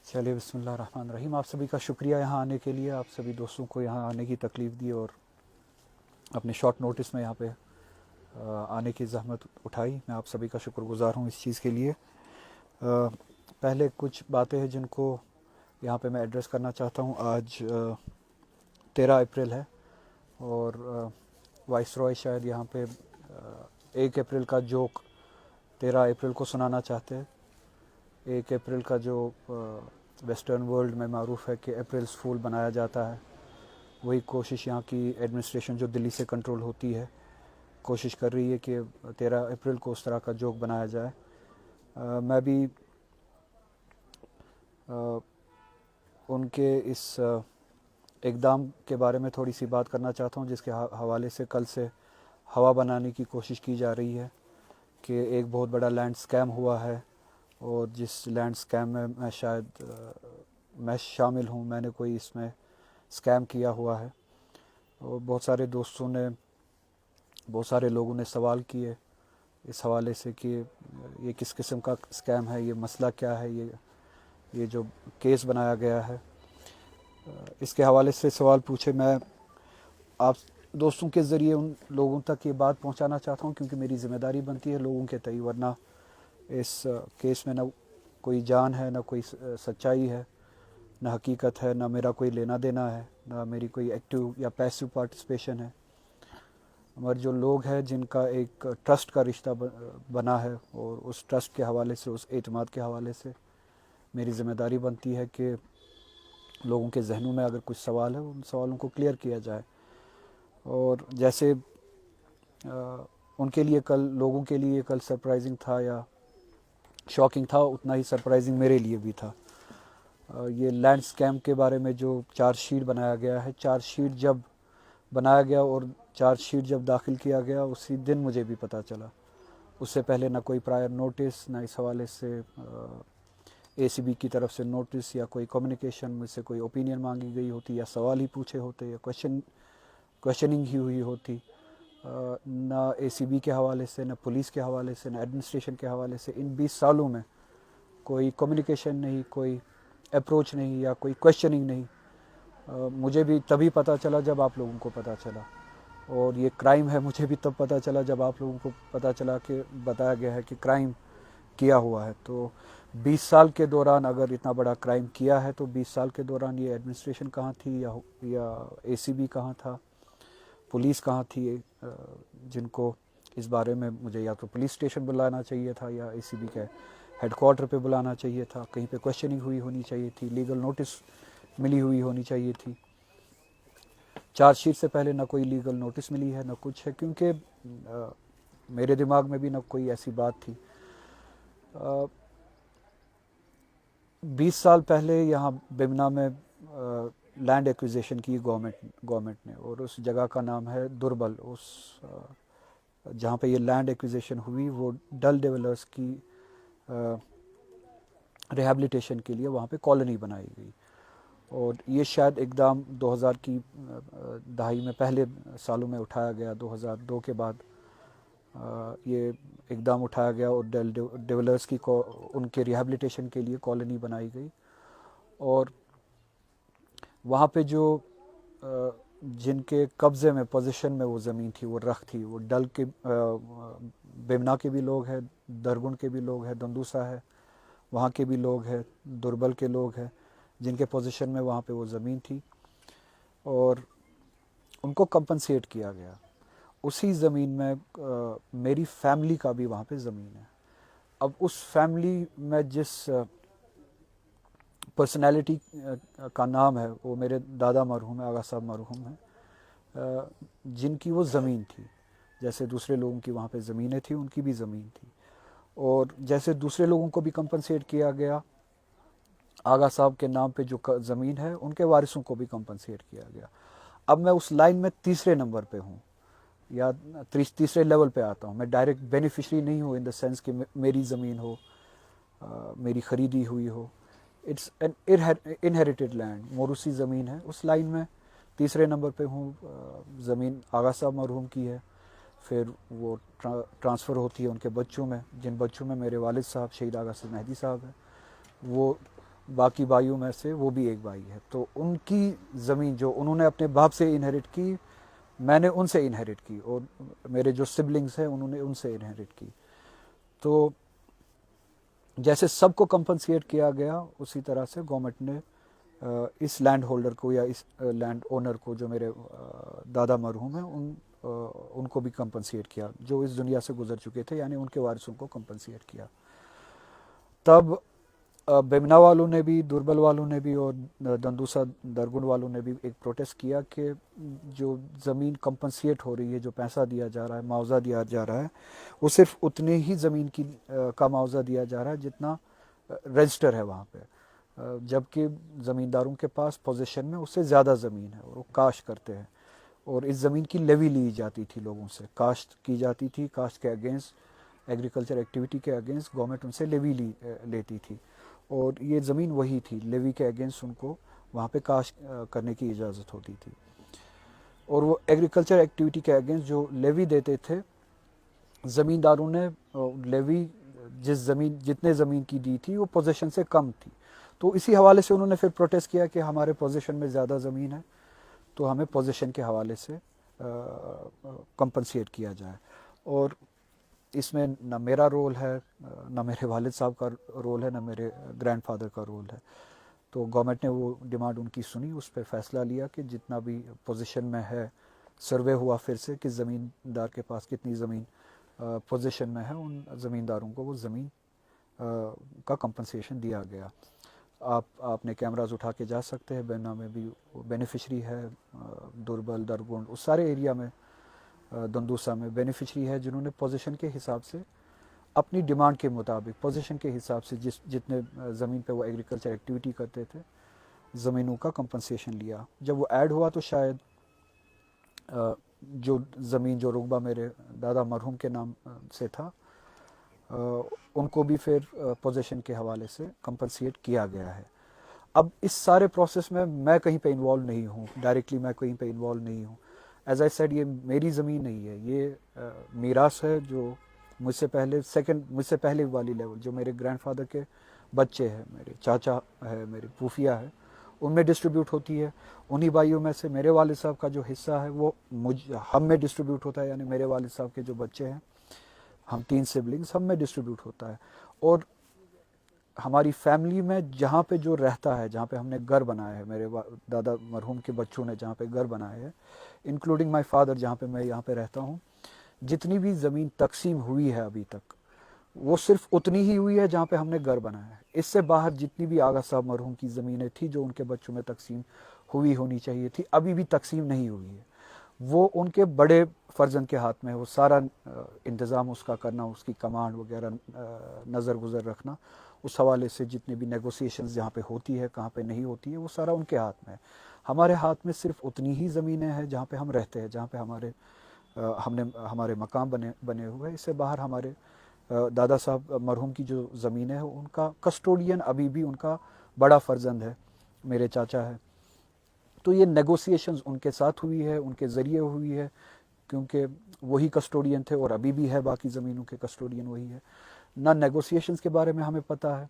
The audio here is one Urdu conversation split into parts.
چلیے بسم اللہ الرحمن الرحیم. آپ سبھی کا شکریہ یہاں آنے کے لیے. آپ سبھی دوستوں کو یہاں آنے کی تکلیف دی اور اپنے شارٹ نوٹس میں یہاں پہ آنے کی زحمت اٹھائی. میں آپ سبھی کا شکر گزار ہوں اس چیز کے لیے. پہلے کچھ باتیں ہیں جن کو یہاں پہ میں ایڈریس کرنا چاہتا ہوں. آج 13 اپریل ہے اور وائس رائے شاید یہاں پہ 1 اپریل کا جوک 13 اپریل کو سنانا چاہتے ہیں. 1 اپریل کا جو ویسٹرن ورلڈ میں معروف ہے کہ اپریلز فول بنایا جاتا ہے, وہی کوشش یہاں کی ایڈمنسٹریشن جو دلی سے کنٹرول ہوتی ہے کوشش کر رہی ہے کہ 13 اپریل کو اس طرح کا جوک بنایا جائے. میں بھی ان کے اس اقدام کے بارے میں تھوڑی سی بات کرنا چاہتا ہوں جس کے حوالے سے کل سے ہوا بنانے کی کوشش کی جا رہی ہے کہ ایک بہت بڑا لینڈ سکیم ہوا ہے اور جس لینڈ سکیم میں میں شامل ہوں. میں نے کوئی اس میں سکیم کیا ہوا ہے اور بہت سارے دوستوں نے بہت سارے لوگوں نے سوال کیے اس حوالے سے کہ یہ کس قسم کا سکیم ہے, یہ مسئلہ کیا ہے, یہ جو کیس بنایا گیا ہے اس کے حوالے سے سوال پوچھے. میں آپ دوستوں کے ذریعے ان لوگوں تک یہ بات پہنچانا چاہتا ہوں کیونکہ میری ذمہ داری بنتی ہے لوگوں کے تئیں, ورنہ اس کیس میں نہ کوئی جان ہے, نہ کوئی سچائی ہے, نہ حقیقت ہے, نہ میرا کوئی لینا دینا ہے, نہ میری کوئی ایکٹیو یا پیسو پارٹیسپیشن ہے. مگر جو لوگ ہیں جن کا ایک ٹرسٹ کا رشتہ بنا ہے اور اس ٹرسٹ کے حوالے سے, اس اعتماد کے حوالے سے میری ذمہ داری بنتی ہے کہ لوگوں کے ذہنوں میں اگر کچھ سوال ہے ان سوالوں کو کلیئر کیا جائے. اور جیسے ان کے لیے کل لوگوں کے لیے کل سرپرائزنگ تھا یا شاکنگ تھا, اتنا ہی سرپرائزنگ میرے لیے بھی تھا. یہ لینڈ سکیم کے بارے میں جو چارج شیٹ بنایا گیا ہے, چارج شیٹ جب بنایا گیا اور چارج شیٹ جب داخل کیا گیا اسی دن مجھے بھی پتہ چلا. اس سے پہلے نہ کوئی پرائر نوٹس, نہ اس حوالے سے اے سی بی کی طرف سے نوٹس یا کوئی کمیونیکیشن, مجھ سے کوئی اوپینین مانگی گئی ہوتی یا سوال ہی پوچھے ہوتے یا کویشچننگ ہی ہوئی ہوتی. نہ اے سی بی کے حوالے سے, نہ پولیس کے حوالے سے, نہ ایڈمنسٹریشن کے حوالے سے ان 20 سالوں میں کوئی کمیونیکیشن نہیں, کوئی اپروچ نہیں یا کوئی کویشچننگ نہیں. مجھے بھی تبھی پتہ چلا جب آپ لوگوں کو پتہ چلا, اور یہ کرائم ہے مجھے بھی تب پتہ چلا جب آپ لوگوں کو پتہ چلا کہ بتایا گیا ہے کہ کرائم کیا ہوا ہے. تو 20 سال کے دوران اگر اتنا بڑا کرائم کیا ہے تو 20 سال کے دوران یہ ایڈمنسٹریشن کہاں تھی یا اے سی بی کہاں تھا, پولیس کہاں تھی, جن کو اس بارے میں مجھے یا تو پولیس اسٹیشن بلانا چاہیے تھا یا اے سی بی کے ہیڈ کوارٹر پہ بلانا چاہیے تھا, کہیں پہ کویشچننگ ہوئی ہونی چاہیے تھی, لیگل نوٹس ملی ہوئی ہونی چاہیے تھی. چارج شیٹ سے پہلے نہ کوئی لیگل نوٹس ملی ہے نہ کچھ ہے, کیونکہ میرے دماغ میں بھی نہ کوئی ایسی بات تھی. 20 سال پہلے یہاں بیمنا میں لینڈ ایکویزیشن کی گورنمنٹ نے, اور اس جگہ کا نام ہے دربل. اس جہاں پہ یہ لینڈ ایکویزیشن ہوئی وہ ڈل ڈیولپرز کی ریہیبلیٹیشن کے لیے وہاں پہ کالونی بنائی گئی. اور یہ شاید اقدام 2000 کی دہائی میں پہلے سالوں میں اٹھایا گیا, 2002 کے بعد یہ اقدام اٹھایا گیا اور ڈیولپرز کی ان کے ریہیبلیٹیشن کے لیے کالونی بنائی گئی. اور وہاں پہ جو جن کے قبضے میں پوزیشن میں وہ زمین تھی, وہ رخ تھی, وہ ڈل کے بیمنا کے بھی لوگ ہیں, درگن کے بھی لوگ ہیں, دندوسا ہے وہاں کے بھی لوگ ہیں, دربل کے لوگ ہیں جن کے پوزیشن میں وہاں پہ وہ زمین تھی, اور ان کو کمپنسیٹ کیا گیا. اسی زمین میں میری فیملی کا بھی وہاں پہ زمین ہے. اب اس فیملی میں جس پرسنالٹی کا نام ہے وہ میرے دادا مرحوم ہے, آغا صاحب مرحوم ہیں, جن کی وہ زمین تھی. جیسے دوسرے لوگوں کی وہاں پہ زمینیں تھیں, ان کی بھی زمین تھی. اور جیسے دوسرے لوگوں کو بھی کمپنسیٹ کیا گیا, آغا صاحب کے نام پہ جو زمین ہے ان کے وارثوں کو بھی کمپنسیٹ کیا گیا. اب میں اس لائن میں تیسرے نمبر پہ ہوں یا تیسرے لیول پہ آتا ہوں. میں ڈائریکٹ بینیفیشری نہیں ہوں ان دا سینس کہ میری زمین ہو, میری خریدی ہوئی ہو. اٹس این انہیریٹڈ لینڈ, موروثی زمین ہے. اس لائن میں تیسرے نمبر پہ ہوں. زمین آغا صاحب مرحوم کی ہے, پھر وہ ٹرانسفر ہوتی ہے ان کے بچوں میں، جن بچوں میں میرے والد صاحب شہید آغا سے مہدی صاحب ہیں، وہ باقی بھائیوں میں سے وہ بھی ایک بھائی ہے، تو ان کی زمین جو انہوں نے اپنے باپ سے انہیرٹ کی، میں نے ان سے انہیرٹ کی، اور میرے جو سبلنگز ہیں انہوں نے ان سے انہیرٹ کی. تو جیسے سب کو کمپنسیٹ کیا گیا، اسی طرح سے گورنمنٹ نے اس لینڈ ہولڈر کو یا اس لینڈ اونر کو جو میرے دادا مرحوم ہیں ان کو بھی کمپنسیٹ کیا، جو اس دنیا سے گزر چکے تھے، یعنی ان کے وارثوں کو کمپنسیٹ کیا. تب بیمنا والوں نے بھی، دوربل والوں نے بھی، اور دندوسا درگن والوں نے بھی ایک پروٹیسٹ کیا کہ جو زمین کمپنسیٹ ہو رہی ہے، جو پیسہ دیا جا رہا ہے، معاوضہ دیا جا رہا ہے، وہ صرف اتنے ہی زمین کا معاوضہ دیا جا رہا ہے جتنا رجسٹر ہے وہاں پہ، جبکہ زمینداروں کے پاس پوزیشن میں اس سے زیادہ زمین ہے اور وہ کاشت کرتے ہیں، اور اس زمین کی لیوی لی جاتی تھی، لوگوں سے کاشت کی جاتی تھی، کاشت کے اگینسٹ، ایگریکلچر ایکٹیویٹی کے اگینسٹ گورنمنٹ ان سے لیوی لیتی تھی، اور یہ زمین وہی تھی، لیوی کے اگینسٹ ان کو وہاں پہ کاشت کرنے کی اجازت ہوتی تھی. اور وہ ایگریکلچر ایکٹیویٹی کے اگینسٹ جو لیوی دیتے تھے، زمینداروں نے لیوی جتنے زمین کی دی تھی وہ پوزیشن سے کم تھی، تو اسی حوالے سے انہوں نے پھر پروٹیسٹ کیا کہ ہمارے پوزیشن میں زیادہ زمین ہے، تو ہمیں پوزیشن کے حوالے سے کمپنسیٹ کیا جائے. اور اس میں نہ میرا رول ہے، نہ میرے والد صاحب کا رول ہے، نہ میرے گرینڈ فادر کا رول ہے. تو گورنمنٹ نے وہ ڈیمانڈ ان کی سنی، اس پہ فیصلہ لیا کہ جتنا بھی پوزیشن میں ہے، سروے ہوا پھر سے کہ زمیندار کے پاس کتنی زمین پوزیشن میں ہے، ان زمینداروں کو وہ زمین کا کمپنسیشن دیا گیا. آپ نے کیمراز اٹھا کے جا سکتے ہیں، بینا میں بھی بینیفیشری ہے، دوربل، درگنڈ، اس سارے ایریا میں، دندوسا میں بینیفیشری ہے جنہوں نے پوزیشن کے حساب سے اپنی ڈیمانڈ کے مطابق، پوزیشن کے حساب سے جتنے زمین پہ وہ ایگریکلچر ایکٹیویٹی کرتے تھے، زمینوں کا کمپنسیشن لیا. جب وہ ایڈ ہوا تو شاید جو زمین، جو رقبہ میرے دادا مرحوم کے نام سے تھا، ان کو بھی پھر پوزیشن کے حوالے سے کمپنسیٹ کیا گیا ہے. اب اس سارے پروسیس میں کہیں پہ انوالو نہیں ہوں، ڈائریکٹلی میں کہیں پہ انوالو نہیں ہوں. ایز آئی سیڈ، یہ میری زمین نہیں ہے، یہ میراث ہے جو مجھ سے پہلے والی لیول، جو میرے گرینڈ فادر کے بچے ہیں، میرے چاچا ہے، میری پھوفیا ہے، ان میں ڈسٹریبیوٹ ہوتی ہے. انہی بھائیوں میں سے میرے والد صاحب کا جو حصہ ہے وہ ہم میں ڈسٹریبیوٹ ہوتا ہے، یعنی میرے والد صاحب کے جو بچے ہیں، ہم 3 سبلنگز، ہم میں ڈسٹریبیوٹ ہوتا ہے. اور ہماری فیملی میں جہاں پہ جو رہتا ہے، جہاں پہ ہم نے گھر بنایا ہے، میرے دادا مرحوم کے بچوں نے جہاں پہ گھر بنائے ہے، انکلوڈنگ مائی فادر، جہاں پہ میں یہاں پہ رہتا ہوں، جتنی بھی زمین تقسیم ہوئی ہے ابھی تک، وہ صرف اتنی ہی ہوئی ہے جہاں پہ ہم نے گھر بنایا ہے. اس سے باہر جتنی بھی آغا صاحب مرحوم کی زمینیں تھی جو ان کے بچوں میں تقسیم ہونی چاہیے تھی، ابھی بھی تقسیم نہیں ہوئی ہے. وہ ان کے بڑے فرزند کے ہاتھ میں ہے، وہ سارا انتظام اس کا کرنا، اس کی کمانڈ وغیرہ، نظر گزر رکھنا، اس حوالے سے جتنے بھی نیگوسیشنز جہاں پہ ہوتی ہے، کہاں پہ نہیں ہوتی ہے، وہ سارا ان کے ہاتھ میں ہے. ہمارے ہاتھ میں صرف اتنی ہی زمینیں ہیں جہاں پہ ہم رہتے ہیں، جہاں پہ ہمارے مقام بنے ہوئے ہیں. اس سے باہر ہمارے دادا صاحب مرحوم کی جو زمینیں ہیں، ان کا کسٹوڈین ابھی بھی ان کا بڑا فرزند ہے، میرے چاچا ہے. تو یہ نیگوسیشنز ان کے ساتھ ہوئی ہے، ان کے ذریعے ہوئی ہے، کیونکہ وہی کسٹوڈین تھے اور ابھی بھی ہے، باقی زمینوں کے کسٹوڈین وہی ہے. نہ نیگوسیشنز کے بارے میں ہمیں پتہ ہے،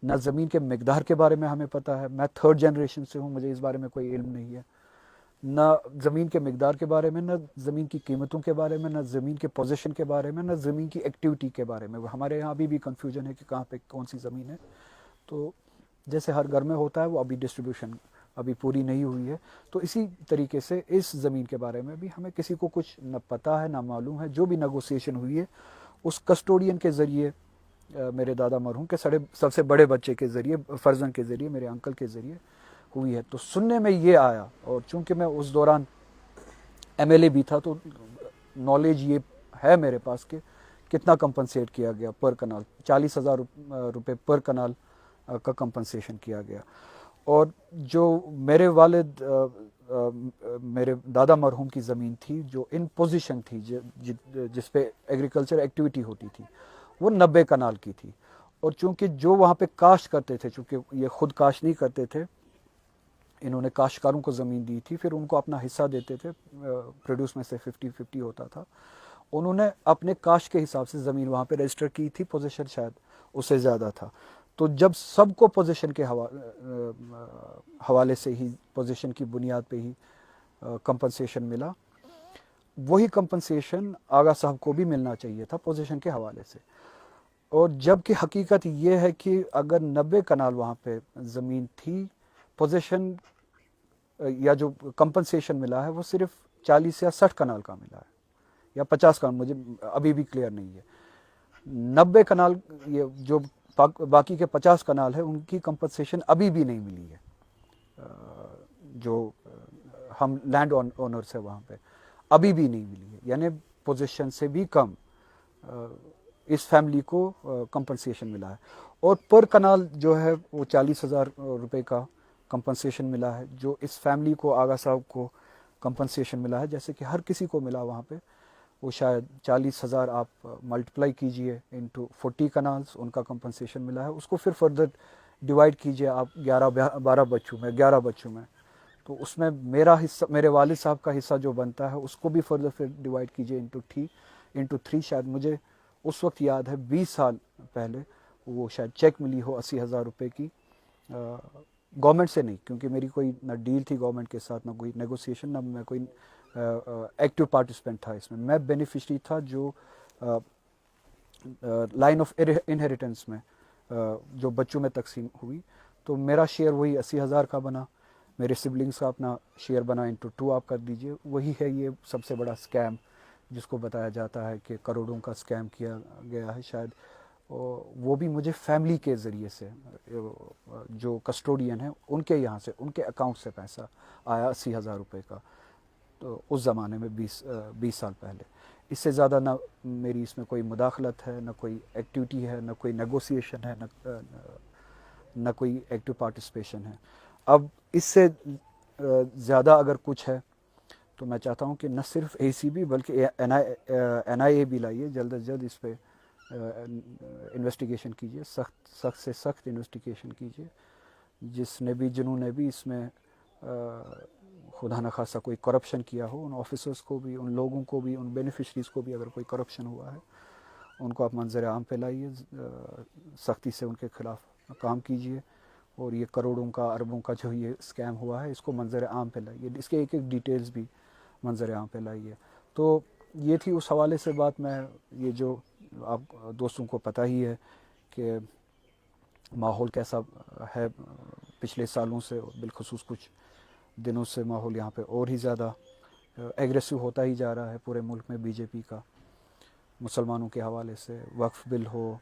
نہ زمین کے مقدار کے بارے میں ہمیں پتہ ہے. میں 3rd جنریشن سے ہوں، مجھے اس بارے میں کوئی علم نہیں ہے، نہ زمین کے مقدار کے بارے میں، نہ زمین کی قیمتوں کے بارے میں، نہ زمین کے پوزیشن کے بارے میں، نہ زمین کی ایکٹیویٹی کے بارے میں. ہمارے یہاں ابھی بھی کنفیوژن ہے کہ کہاں پہ کون سی زمین ہے. تو جیسے ہر گھر میں ہوتا ہے، وہ ابھی ڈسٹریبیوشن ابھی پوری نہیں ہوئی ہے. تو اسی طریقے سے اس زمین کے بارے میں بھی ہمیں کسی کو کچھ نہ پتہ ہے، نہ معلوم ہے. جو بھی نیگوسیشن ہوئی ہے، اس کسٹوڈین کے ذریعے، میرے دادا مرحوم کے سب سے بڑے بچے کے ذریعے، فرزند کے ذریعے، میرے انکل کے ذریعے ہوئی ہے. تو سننے میں یہ آیا، اور چونکہ میں اس دوران MLA بھی تھا، تو نالج یہ ہے میرے پاس کہ کتنا کمپنسیٹ کیا گیا پر کنال. 40,000 روپے پر کنال کا کمپنسیشن کیا گیا. اور جو میرے والد، میرے دادا مرحوم کی زمین تھی جو ان پوزیشن تھی، جس پہ ایگریکلچر ایکٹیویٹی ہوتی تھی، وہ 90 کنال کی تھی. اور چونکہ جو وہاں پہ کاشت کرتے تھے، چونکہ یہ خود کاشت نہیں کرتے تھے، انہوں نے کاشتکاروں کو زمین دی تھی، پھر ان کو اپنا حصہ دیتے تھے، پروڈیوس میں سے 50-50 ہوتا تھا. انہوں نے اپنے کاش کے حساب سے زمین وہاں پہ رجسٹر کی تھی، پوزیشن شاید اس سے زیادہ تھا. تو جب سب کو پوزیشن کے حوالے سے ہی، پوزیشن کی بنیاد پہ ہی کمپنسیشن ملا، وہی کمپنسیشن آغا صاحب کو بھی ملنا چاہیے تھا پوزیشن کے حوالے سے. اور جب کہ حقیقت یہ ہے کہ اگر 90 کنال وہاں پہ زمین تھی، پوزیشن یا جو کمپنسیشن ملا ہے وہ صرف 40 یا 60 کنال کا ملا ہے، یا 50 کنال، مجھے ابھی بھی کلیئر نہیں ہے. 90 کنال، یہ جو باقی کے 50 کنال ہیں، ان کی کمپنسیشن ابھی بھی نہیں ملی ہے. جو ہم لینڈ اونرس ہیں وہاں پہ ابھی بھی نہیں ملی ہے، یعنی پوزیشن سے بھی کم اس فیملی کو کمپنسیشن ملا ہے. اور پر کنال جو ہے وہ 40,000 روپے کا کمپنسیشن ملا ہے، جو اس فیملی کو، آغا صاحب کو کمپنسیشن ملا ہے، جیسے کہ ہر کسی کو ملا وہاں پہ. وہ شاید 40,000 آپ ملٹیپلائی کیجئے انٹو 40 کنالز، ان کا کمپنسیشن ملا ہے. اس کو پھر فردر ڈیوائڈ کیجئے آپ 12 بچوں میں، 11 بچوں میں، تو اس میں میرا حصہ، میرے والد صاحب کا حصہ جو بنتا ہے، اس کو بھی فردر پھر ڈیوائڈ کیجئے انٹو 3. شاید مجھے اس وقت یاد ہے 20 سال پہلے وہ شاید چیک ملی ہو 80,000 روپے کی، گورنمنٹ سے نہیں، کیونکہ میری کوئی نہ ڈیل تھی گورنمنٹ کے ساتھ، نہ کوئی نیگوسیشن، نہ میں کوئی ایکٹیو پارٹیسپینٹ تھا اس میں بینیفیشری تھا جو لائن آف انہیریٹنس میں جو بچوں میں تقسیم ہوئی. تو میرا شیئر وہی 80,000 کا بنا، میرے سبلنگس کا اپنا شیئر بنا انٹو 2 آپ کر دیجئے. وہی ہے یہ سب سے بڑا اسکیم جس کو بتایا جاتا ہے کہ کروڑوں کا اسکیم کیا گیا ہے. شاید وہ بھی مجھے فیملی کے ذریعے سے، جو کسٹوڈین ہیں ان کے یہاں سے، ان کے اکاؤنٹ سے پیسہ آیا 80,000 روپے کا. تو اس زمانے میں 20 سال پہلے. اس سے زیادہ نہ میری اس میں کوئی مداخلت ہے، نہ کوئی ایکٹیویٹی ہے، نہ کوئی نیگوسیشن ہے، نہ کوئی ایکٹیو پارٹیسپیشن ہے. اب اس سے زیادہ اگر کچھ ہے تو میں چاہتا ہوں کہ نہ صرف ACB بلکہ NIA بھی لائیے، جلد از جلد اس پہ انویسٹیگیشن کیجیے، سخت سے سخت انویسٹیگیشن کیجیے. جنہوں نے بھی اس میں خدا نخواستہ کوئی کرپشن کیا ہو، ان آفیسرز کو بھی، ان لوگوں کو بھی، ان بینیفیشریز کو بھی اگر کوئی کرپشن ہوا ہے، ان کو آپ منظر عام پہ لائیے، سختی سے ان کے خلاف کام کیجیے. اور یہ کروڑوں کا، اربوں کا جو یہ اسکیم ہوا ہے، اس کو منظر عام پہ لائیے، اس کے ایک ایک ڈیٹیلز بھی منظر عام پہ لائیے. تو یہ تھی اس حوالے سے بات. میں یہ جو آپ دوستوں کو پتہ ہی ہے کہ ماحول کیسا ہے پچھلے سالوں سے، بالخصوص کچھ دنوں سے ماحول یہاں پہ اور ہی زیادہ ایگریسو ہوتا ہی جا رہا ہے پورے ملک میں. بی جے پی کا مسلمانوں کے حوالے سے وقف بل ہو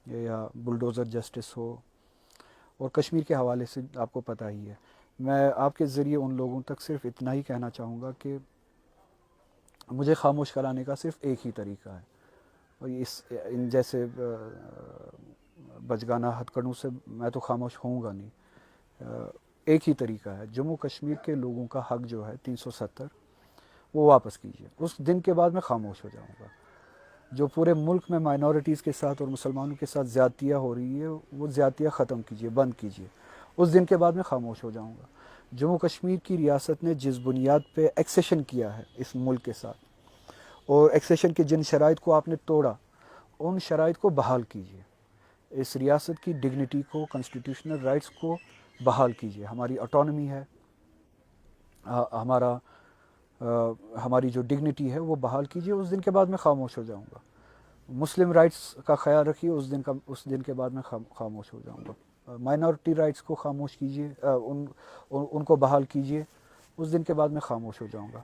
یا بلڈوزر جسٹس ہو، اور کشمیر کے حوالے سے آپ کو پتہ ہی ہے. میں آپ کے ذریعے ان لوگوں تک صرف اتنا ہی کہنا چاہوں گا کہ مجھے خاموش کرانے کا صرف ایک ہی طریقہ ہے، اور ان جیسے بچگانہ ہتھکڑوں سے میں تو خاموش ہوں گا نہیں. ایک ہی طریقہ ہے، جموں کشمیر کے لوگوں کا حق جو ہے 370 وہ واپس کیجیے. اس دن کے بعد میں خاموش ہو جاؤں گا. جو پورے ملک میں مائنورٹیز کے ساتھ اور مسلمانوں کے ساتھ زیادتیاں ہو رہی ہے، وہ زیادتیاں ختم کیجیے، بند کیجیے. اس دن کے بعد میں خاموش ہو جاؤں گا. جموں کشمیر کی ریاست نے جس بنیاد پہ ایکسیشن کیا ہے اس ملک کے ساتھ، اور ایکسیشن کے جن شرائط کو آپ نے توڑا، ان شرائط کو بحال کیجیے. اس ریاست کی ڈگنیٹی کو، کانسٹیٹیوشنل رائٹس کو بحال کیجیے. ہماری آٹونومی ہے، ہماری جو ڈگنیٹی ہے وہ بحال کیجیے. اس دن کے بعد میں خاموش ہو جاؤں گا. مسلم رائٹس کا خیال رکھیے، اس دن کے بعد میں خاموش ہو جاؤں گا. مائنورٹی رائٹس کو خاموش کیجیے، ان کو بحال کیجیے. اس دن کے بعد میں خاموش ہو جاؤں گا.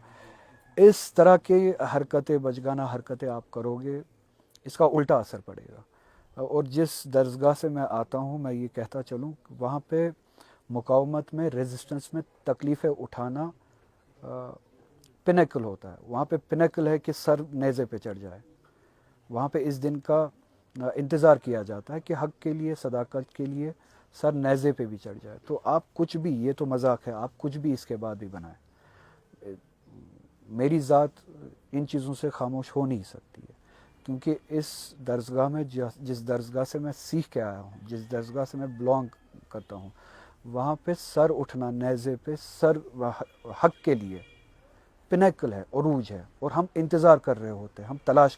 اس طرح کی حرکتیں، بچگانہ حرکتیں آپ کرو گے، اس کا الٹا اثر پڑے گا. اور جس درسگاہ سے میں آتا ہوں، میں یہ کہتا چلوں، وہاں پہ مقاومت میں، ریزسٹنس میں تکلیفیں اٹھانا پینیکل ہوتا ہے. وہاں پہ پینیکل ہے کہ سر نیزے پہ چڑھ جائے. وہاں پہ اس دن کا انتظار کیا جاتا ہے کہ حق کے لیے، صداقت کے لیے سر نیزے پہ بھی چڑھ جائے. تو آپ کچھ بھی، یہ تو مذاق ہے، آپ کچھ بھی اس کے بعد بھی بنائیں. میری ذات ان چیزوں سے خاموش ہو نہیں سکتی ہے، کیونکہ اس درسگاہ میں، جس درسگاہ سے میں سیکھ کے آیا ہوں، جس درسگاہ سے میں بلانگ کرتا ہوں، وہاں پہ سر اٹھنا نیزے پہ، سر حق کے لیے پنیکل ہے، عروج ہے، اور ہم انتظار کر رہے ہوتے ہیں، ہم تلاش